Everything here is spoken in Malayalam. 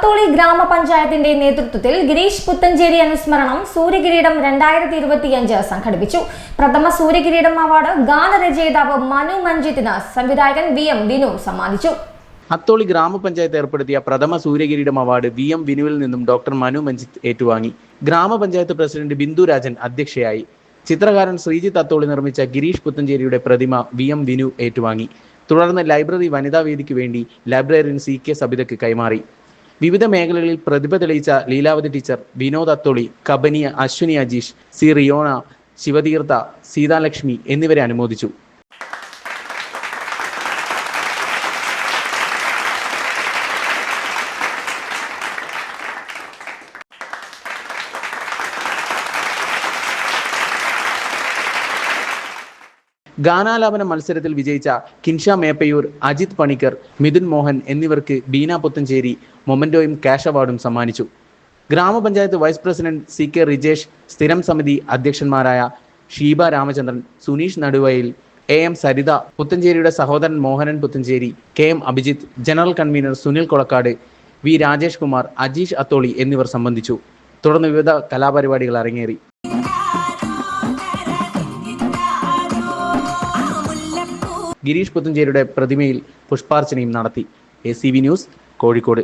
അത്തോളി ഗ്രാമപഞ്ചായത്തിന്റെ നേതൃത്വത്തിൽ ഗിരീഷ് പുത്തഞ്ചേരി അനുസ്മരണം സൂര്യകിരീടം 2025 സംഘടിപ്പിച്ചു. പ്രഥമ സൂര്യകിരീടം അവാർഡ് ഗാനരചയിതാവ് മനു മഞ്ജിത്തിന് സംവിധായകൻ VM വിനു സമ്മാനിച്ചു. അത്തോളി ഗ്രാമപഞ്ചായത്ത് ഏർപ്പെടുത്തിയ പ്രഥമ സൂര്യകിരീടം അവാർഡ് VM വിനുവിൽ നിന്നും ഡോക്ടർ മനു മഞ്ജിത്ത് ഏറ്റുവാങ്ങി. ഗ്രാമപഞ്ചായത്ത് പ്രസിഡന്റ് ബിന്ദു രാജൻ അധ്യക്ഷയായി. ചിത്രകാരൻ ശ്രീജിത്ത് അത്തോളി നിർമ്മിച്ച ഗിരീഷ് പുത്തഞ്ചേരിയുടെ പ്രതിമ VM വിനു ഏറ്റുവാങ്ങി. തുടർന്ന് ലൈബ്രറി വനിതാ വേദിക്ക് വേണ്ടി ലൈബ്രറിയൻ CK സബിതയ്ക്ക് കൈമാറി. വിവിധ മേഖലകളിൽ പ്രതിഭ തെളിയിച്ച ലീലാവതി ടീച്ചർ, വിനോദ് അത്തോളി, കബനിയ അശ്വിനി അജീഷ്, റിയോണ, ശിവതീർത്ഥ, സീതാലക്ഷ്മി എന്നിവരെ അനുമോദിച്ചു. ഗാനാലാപന മത്സരത്തിൽ വിജയിച്ച കിൻഷ മേപ്പയൂർ, അജിത് പണിക്കർ, മിഥുൻ മോഹൻ എന്നിവർക്ക് ബീന പുത്തഞ്ചേരി മൊമന്റോയും ക്യാഷ് അവാർഡും സമ്മാനിച്ചു. ഗ്രാമപഞ്ചായത്ത് വൈസ് പ്രസിഡന്റ് CK റിജേഷ്, സ്ഥിരം സമിതി അധ്യക്ഷന്മാരായ ഷീബ രാമചന്ദ്രൻ, സുനീഷ് നടുവയിൽ, AM സരിത, പുത്തഞ്ചേരിയുടെ സഹോദരൻ Mohanan Puthenchery, KM Abhijith, general convener Sunil Kolakkad, V Rajesh Kumar, Ajeesh Atholi എന്നിവർ സംബന്ധിച്ചു. തുടർന്ന് വിവിധ കലാപരിപാടികൾ അരങ്ങേറി. ഗിരീഷ് പുത്തഞ്ചേരിയുടെ പ്രതിമയിൽ പുഷ്പാർച്ചനയും നടത്തി. ACV news, Kozhikode.